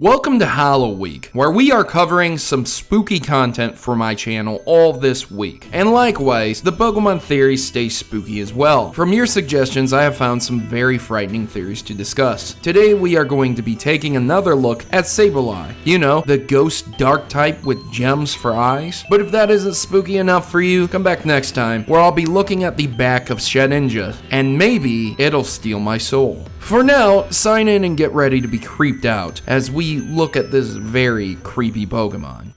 Welcome to Hollow Week, where we are covering some spooky content for my channel all this week. And likewise, the Pokemon theories stay spooky as well. From your suggestions, I have found some very frightening theories to discuss. Today we are going to be taking another look at Sableye. You know, the ghost dark type with gems for eyes. But if that isn't spooky enough for you, come back next time, where I'll be looking at the back of Shedinja, and maybe it'll steal my soul. For now, sign in and get ready to be creeped out as we look at this very creepy Pokemon.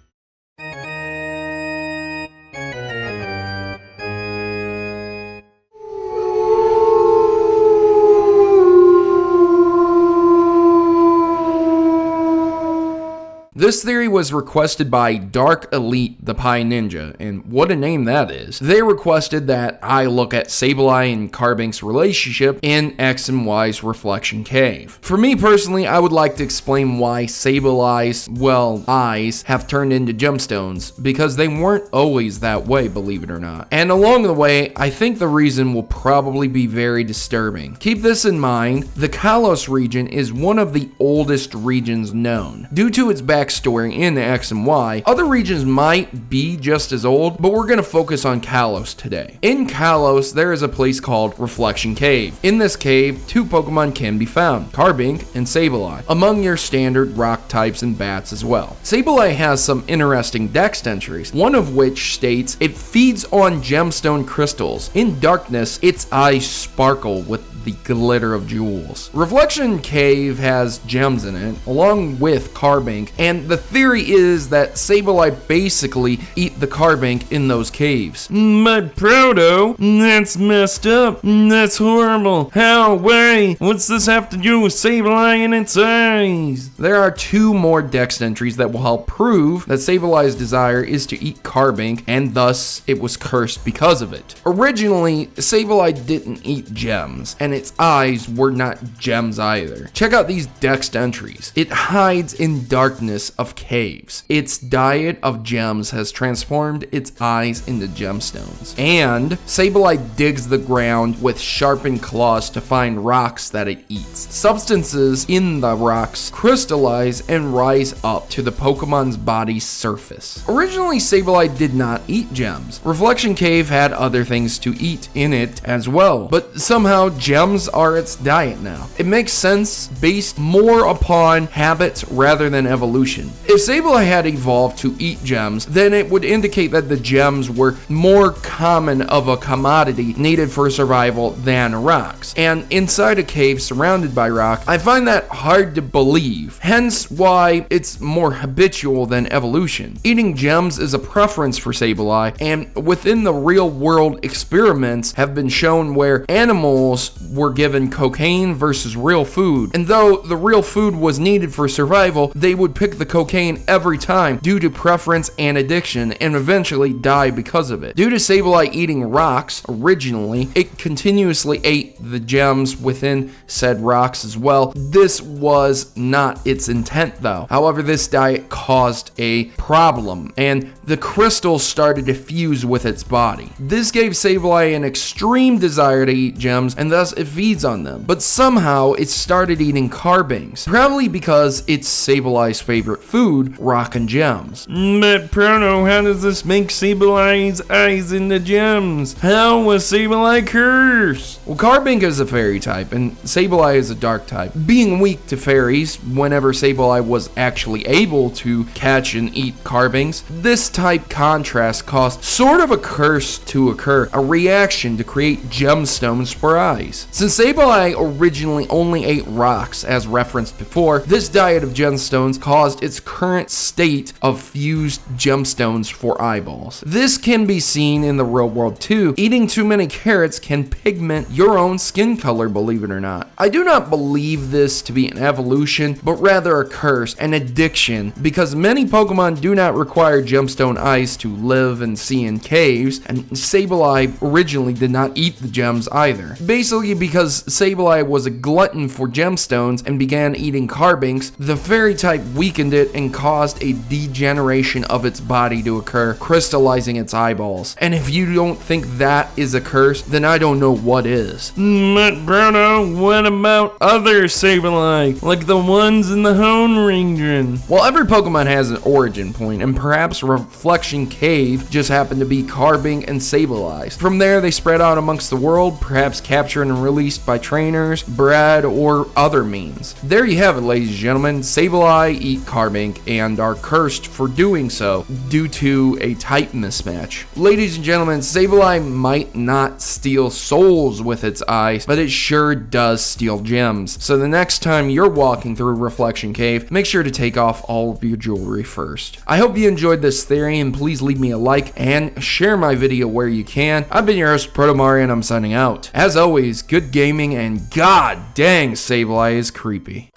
This theory was requested by Dark Elite the Pie Ninja, and what a name that is. They requested that I look at Sableye and Carbink's relationship in X and Y's Reflection Cave. For me personally, I would like to explain why Sableye's, well, eyes have turned into gemstones, because they weren't always that way, believe it or not. And along the way, I think the reason will probably be very disturbing. Keep this in mind, the Kalos region is one of the oldest regions known. Due to its backstory in X and Y, other regions might be just as old, but we're going to focus on Kalos today. In Kalos, there is a place called Reflection Cave. In this cave, two Pokemon can be found, Carbink and Sableye, among your standard rock types and bats as well. Sableye has some interesting dex entries, one of which states it feeds on gemstone crystals. In darkness, its eyes sparkle with the glitter of jewels. Reflection Cave has gems in it, along with Carbink, and the theory is that Sableye basically eat the Carbink in those caves. But Proto, that's messed up. That's horrible. How? Why? What's this have to do with Sableye and its eyes? There are two more dex entries that will help prove that Sableye's desire is to eat Carbink, and thus it was cursed because of it. Originally, Sableye didn't eat gems, and its eyes were not gems either. Check out these dex entries. It hides in darkness of caves. Its diet of gems has transformed its eyes into gemstones. And Sableye digs the ground with sharpened claws to find rocks that it eats. Substances in the rocks crystallize and rise up to the Pokemon's body's surface. Originally, Sableye did not eat gems. Reflection Cave had other things to eat in it as well, but somehow gems are its diet now. It makes sense based more upon habits rather than evolution. If Sableye had evolved to eat gems, then it would indicate that the gems were more common of a commodity needed for survival than rocks. And inside a cave surrounded by rock, I find that hard to believe. Hence why it's more habitual than evolution. Eating gems is a preference for Sableye, and within the real world experiments have been shown where animals were given cocaine versus real food, and though the real food was needed for survival, they would pick the cocaine every time due to preference and addiction, and eventually die because of it. Due to Sableye eating rocks originally, it continuously ate the gems within said rocks as well. This was not its intent though. However, this diet caused a problem, and the crystals started to fuse with its body. This gave Sableye an extreme desire to eat gems, and thus it feeds on them. But somehow it started eating Carbinks, probably because it's Sableye's favorite food, rock and gems. But Proto, how does this make Sableye's eyes into gems? How was Sableye cursed? Well, Carbink is a fairy type, and Sableye is a dark type. Being weak to fairies, whenever Sableye was actually able to catch and eat Carbinks, this type contrast caused sort of a curse to occur, a reaction to create gemstones for eyes. Since Sableye originally only ate rocks, as referenced before, this diet of gemstones caused its current state of fused gemstones for eyeballs. This can be seen in the real world too. Eating too many carrots can pigment your own skin color, believe it or not. I do not believe this to be an evolution, but rather a curse, an addiction, because many Pokemon do not require gemstone eyes to live and see in caves, and Sableye originally did not eat the gems either. Basically because Sableye was a glutton for gemstones and began eating Carbinks, the fairy type weakened weakened it and caused a degeneration of its body to occur, crystallizing its eyeballs. And if you don't think that is a curse, then I don't know what is. But Bruno, what about other Sableye, like the ones in the Hone region? Well, every Pokemon has an origin point, and perhaps Reflection Cave just happened to be Carbink and Sableye. From there, they spread out amongst the world, perhaps captured and released by trainers, bred, or other means. There you have it, ladies and gentlemen. Sableye eat Carbink and are cursed for doing so due to a type mismatch. Ladies and gentlemen, Sableye might not steal souls with its eyes, but it sure does steal gems. So the next time you're walking through Reflection Cave, make sure to take off all of your jewelry first. I hope you enjoyed this theory, and please leave me a like and share my video where you can. I've been your host, Protomario, and I'm signing out. As always, good gaming, and god dang, Sableye is creepy.